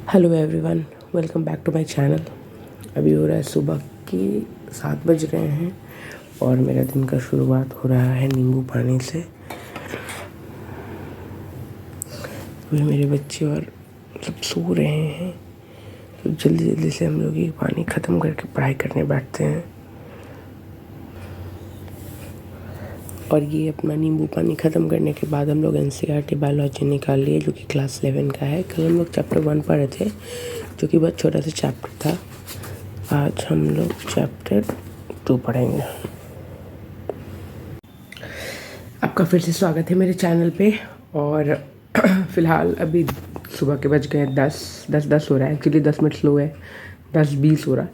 Hello everyone, welcome back to my channel. अभी हो रहा है सुबह के 7 बज रहे हैं और मेरा दिन का शुरुआत हो रहा है नींबू पानी से। अभी मेरे बच्चे और सब सो रहे हैं तो जल्दी जल्दी से हम लोग ये पानी ख़त्म करके पढ़ाई करने बैठते हैं। और ये अपना नींबू पानी ख़त्म करने के बाद हम लोग एनसीईआरटी बायोलॉजी निकाल लिए, जो कि क्लास 11 का है। कल हम लोग चैप्टर 1 पढ़े थे, जो कि बहुत छोटा सा चैप्टर था। आज हम लोग चैप्टर 2 पढ़ेंगे। आपका फिर से स्वागत है मेरे चैनल पे। और फ़िलहाल अभी सुबह के बज गए 10 हो रहा है। एक्चुअली 10 मिनट स्लो है, 10:20 हो रहा है।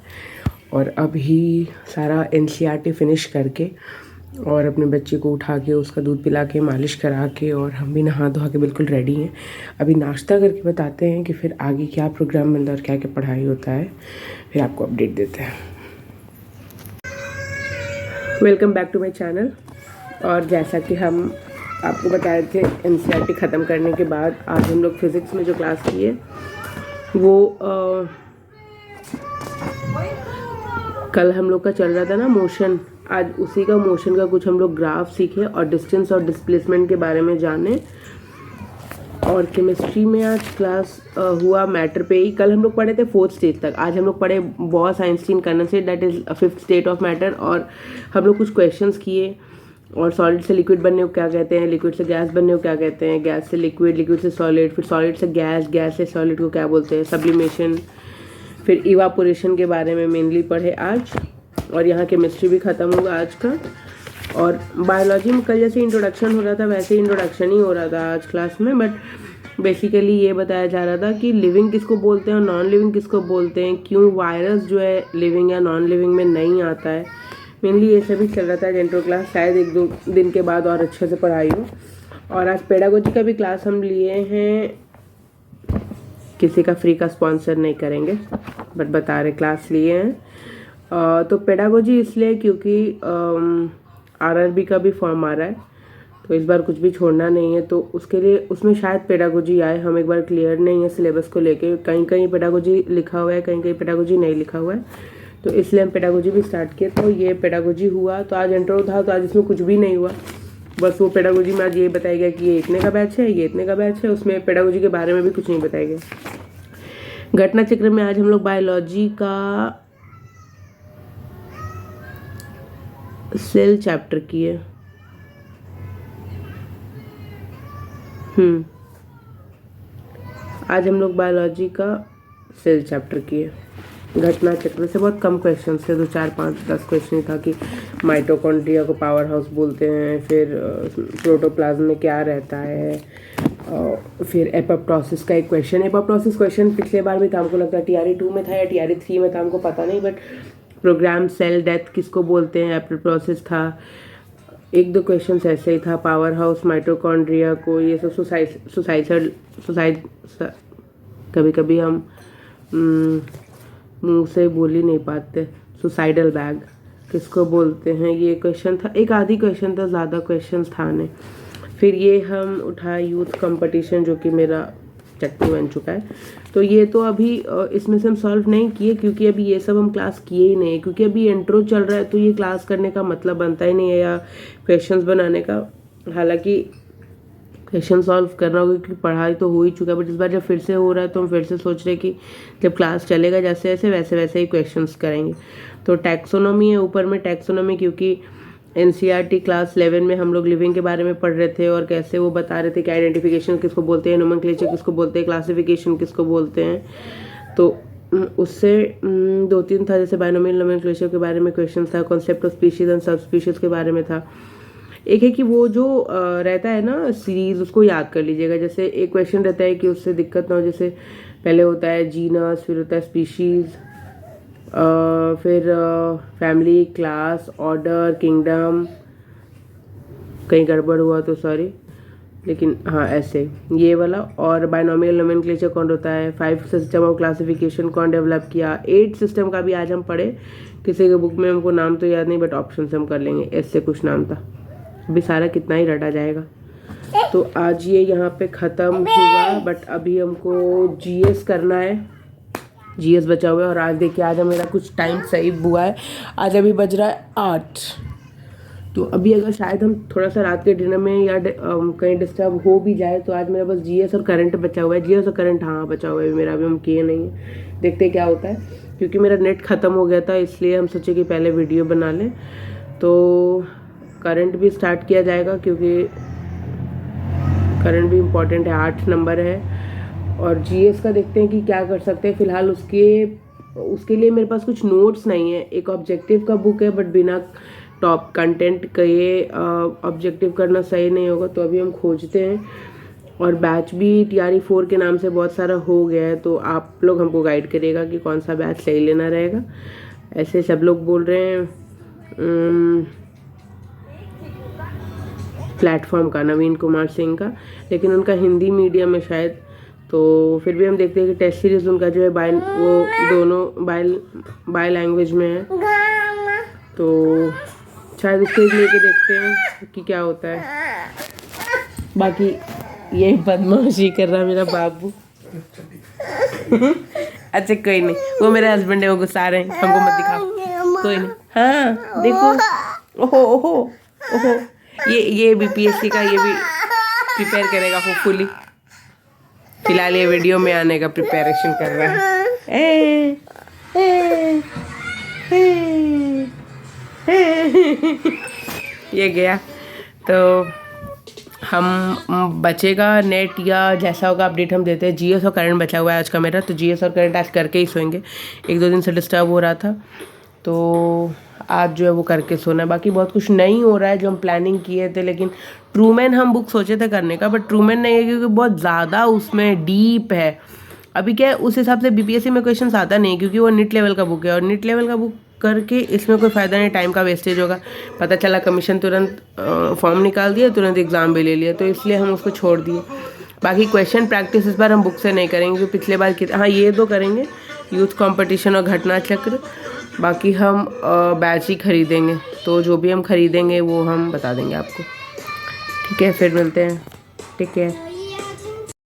और अभी सारा एनसीईआरटी फिनिश करके और अपने बच्चे को उठा के उसका दूध पिला के मालिश करा के और हम भी नहा धोआ के बिल्कुल रेडी हैं। अभी नाश्ता करके बताते हैं कि फिर आगे क्या प्रोग्राम बनता है और क्या क्या पढ़ाई होता है, फिर आपको अपडेट देते हैं। Welcome back to my channel. और जैसा कि हम आपको बताए थे, एनसीईआरटी ख़त्म करने के बाद आज हम लोग फिज़िक्स में जो क्लास किए वो कल हम लोग का चल रहा था ना मोशन, आज उसी का मोशन का कुछ हम लोग ग्राफ सीखे और डिस्टेंस और डिस्प्लेसमेंट के बारे में जाने। और केमिस्ट्री में आज क्लास हुआ मैटर पे ही। कल हम लोग पढ़े थे 4th स्टेज तक, आज हम लोग पढ़े boss Einstein condensate, that is 5th state of matter. और हम लोग कुछ क्वेश्चंस किए और सॉलिड से लिक्विड बनने को क्या कहते हैं, लिक्विड से गैस बनने को क्या कहते हैं, गैस से लिक्विड, लिक्विड से सॉलिड, फिर सॉलिड से गैस, गैस से सॉलिड को क्या बोलते हैं, सब्लिमेशन, फिर इवापोरेशन के बारे में मेनली पढ़े आज। और यहाँ केमिस्ट्री भी ख़त्म होगा आज का। और बायोलॉजी में कल जैसे इंट्रोडक्शन हो रहा था वैसे इंट्रोडक्शन ही हो रहा था आज क्लास में, बट बेसिकली ये बताया जा रहा था कि लिविंग किसको बोलते हैं और नॉन लिविंग किसको बोलते हैं, क्यों वायरस जो है लिविंग या नॉन लिविंग में नहीं आता है। मेनली ये सभी चल रहा था इंट्रो क्लास। शायद 1-2 दिन के बाद और अच्छे से पढ़ाई हो। और आज पेडागोजी का भी क्लास हम लिए हैं, किसी का फ्री का स्पॉन्सर नहीं करेंगे बट बता रहे क्लास लिए हैं। तो पेडागोजी इसलिए क्योंकि आरआरबी का भी फॉर्म आ रहा है, तो इस बार कुछ भी छोड़ना नहीं है, तो उसके लिए उसमें शायद पेडागोजी आए। हम एक बार क्लियर नहीं है सिलेबस को लेके, कहीं कहीं पेडागोजी लिखा हुआ है, कहीं कहीं पेडागोजी नहीं लिखा हुआ है, तो इसलिए हम पेडागोजी भी स्टार्ट किए। तो ये पेडागोजी हुआ, तो आज इंट्रो था, तो आज इसमें कुछ भी नहीं हुआ। बस वो पेडागोजी में आज ये बताया गया कि ये इतने का बैच है, ये इतने का बैच है, उसमें पेडागोजी के बारे में भी कुछ नहीं बताया गया। घटना चक्र में आज हम लोग बायोलॉजी का सेल चैप्टर किए। आज हम लोग बायोलॉजी का सेल चैप्टर किए। घटना चक्र से बहुत कम क्वेश्चन थे, 2, 4, 5, 10 क्वेश्चन था कि माइटोकॉन्ड्रिया को पावर हाउस बोलते हैं, फिर प्रोटोप्लाज्म में क्या रहता है, फिर एपोप्टोसिस का एक क्वेश्चन। एपोप्टोसिस क्वेश्चन पिछले बार भी था, हमको लगता है टीआरई 2 में था या टीआरई 3 में था, हमको पता नहीं, बट प्रोग्राम सेल डेथ किसको बोलते हैं, एपोप्टोसिस था। 1-2 क्वेश्चन ऐसे ही था, पावर हाउस, माइटोकॉन्ड्रिया को, ये सब सुसाइड कभी कभी हम मुंह से बोल ही नहीं पाते, सुसाइडल बैग किसको बोलते हैं, ये क्वेश्चन था। एक आधी क्वेश्चन था, ज़्यादा क्वेश्चन था नहीं। फिर ये हम उठाए यूथ कंपटीशन, जो कि मेरा चट्टू बन चुका है। तो ये तो अभी इसमें से हम सॉल्व नहीं किए, क्योंकि अभी ये सब हम क्लास किए ही नहीं, क्योंकि अभी इंट्रो चल रहा है, तो ये क्लास करने का मतलब बनता ही नहीं है या क्वेश्चंस बनाने का। हालांकि क्वेश्चन सॉल्व करना होगा क्योंकि पढ़ाई तो हो ही चुका है, बट इस बार जब फिर से हो रहा है तो हम फिर से सोच रहे हैं कि जब क्लास चलेगा जैसे जैसे वैसे वैसे ही क्वेश्चंस करेंगे। तो टैक्सोनॉमी है ऊपर में, टैक्सोनॉमी क्योंकि एनसीईआरटी क्लास 11 में हम लोग लिविंग के बारे में पढ़ रहे थे और कैसे वो बता रहे थे कि आइडेंटिफिकेशन किसको बोलते हैं, नोमेनक्लेचर किसको बोलते हैं, क्लासिफिकेशन किसको बोलते हैं। तो उससे 2-3 था, जैसे बायनोमियल नोमेनक्लेचर के बारे में क्वेश्चन था, कॉन्सेप्ट ऑफ स्पीशीज एंड सब स्पीशीज के बारे में था। एक है कि वो जो रहता है ना सीरीज, उसको याद कर लीजिएगा। जैसे एक क्वेश्चन रहता है कि उससे दिक्कत ना हो, जैसे पहले होता है जीनस, फिर होता है स्पीशीज, फिर फैमिली, क्लास, ऑर्डर, किंगडम, कहीं गड़बड़ हुआ तो सॉरी, लेकिन हाँ ऐसे ये वाला। और बायनोमियल नोमेनक्लेचर कौन होता है, 5 सिस्टम ऑफ क्लासिफिकेशन कौन डेवलप किया, 8 सिस्टम का भी आज हम पढ़े। किसी के बुक में हमको नाम तो याद नहीं, बट ऑप्शन से हम कर लेंगे। ऐसे कुछ नाम था, अभी सारा कितना ही रटा जाएगा। तो आज ये यहाँ पे ख़त्म हुआ, बट अभी हमको जीएस करना है, जीएस बचा हुआ है। और आज देखिए आज मेरा कुछ टाइम सही हुआ है, आज अभी बज रहा है 8। तो अभी अगर शायद हम थोड़ा सा रात के डिनर में या कहीं डिस्टर्ब हो भी जाए तो आज मेरा बस जीएस और करंट बचा हुआ है। जीएस और करंट हाँ बचा हुआ है मेरा, अभी हम किए नहीं है, देखते हैं क्या होता है। क्योंकि मेरा नेट ख़त्म हो गया था इसलिए हम सोचे कि पहले वीडियो बना लें। तो करंट भी स्टार्ट किया जाएगा क्योंकि करंट भी इम्पॉर्टेंट है, 8 नंबर है। और जीएस का देखते हैं कि क्या कर सकते हैं। फ़िलहाल उसके लिए मेरे पास कुछ नोट्स नहीं है। एक ऑब्जेक्टिव का बुक है, बट बिना टॉप कंटेंट का ये ऑब्जेक्टिव करना सही नहीं होगा, तो अभी हम खोजते हैं। और बैच भी TRE 4 के नाम से बहुत सारा हो गया है, तो आप लोग हमको गाइड करिएगा कि कौन सा बैच सही लेना रहेगा। ऐसे सब लोग बोल रहे हैं प्लेटफॉर्म का, नवीन कुमार सिंह का, लेकिन उनका हिंदी मीडियम है शायद। तो फिर भी हम देखते हैं कि टेस्ट सीरीज़ उनका जो है वो दोनों बाय लैंग्वेज में है, तो शायद उसको लेके देखते हैं कि क्या होता है। बाकी ये बदमाशी कर रहा है मेरा बाबू। अच्छा कोई नहीं, वो मेरे हस्बैंड है, वो गुस्सा रहे हैं, हमको मत दिखाओ, कोई नहीं। हाँ देखो, ओहो ओहो ओहो, ये BPSC का ये भी प्रिपेयर करेगा होपफुली। फिलहाल ये वीडियो में आने का प्रिपरेशन कर रहा है। ये गया तो हम बचेगा नेट या जैसा होगा अपडेट हम देते हैं। जीएस और करंट बचा हुआ है आज का मेरा, तो जीएस और करंट आज करके ही सोएंगे। 1-2 दिन से डिस्टर्ब हो रहा था, तो आज जो है वो करके सोना है। बाकी बहुत कुछ नहीं हो रहा है जो हम प्लानिंग किए थे, लेकिन ट्रूमैन हम बुक सोचे थे करने का, बट ट्रूमैन नहीं है क्योंकि बहुत ज़्यादा उसमें डीप है। अभी क्या है उस हिसाब से BPSC में क्वेश्चन आता नहीं, क्योंकि वो निट लेवल का बुक है, और निट लेवल का बुक करके इसमें कोई फ़ायदा नहीं, टाइम का वेस्टेज होगा। पता चला कमीशन तुरंत फॉर्म निकाल दिया, तुरंत एग्ज़ाम भी ले लिया, तो इसलिए हम उसको छोड़ दिए। बाकी क्वेश्चन प्रैक्टिस इस बार हम बुक से नहीं करेंगे, क्योंकि पिछले बार हाँ ये 2 करेंगे, यूथ कंपटीशन और घटना चक्र। बाकी हम बैच ही खरीदेंगे, तो जो भी हम खरीदेंगे वो हम बता देंगे आपको। ठीक है, फिर मिलते हैं, टेक केयर।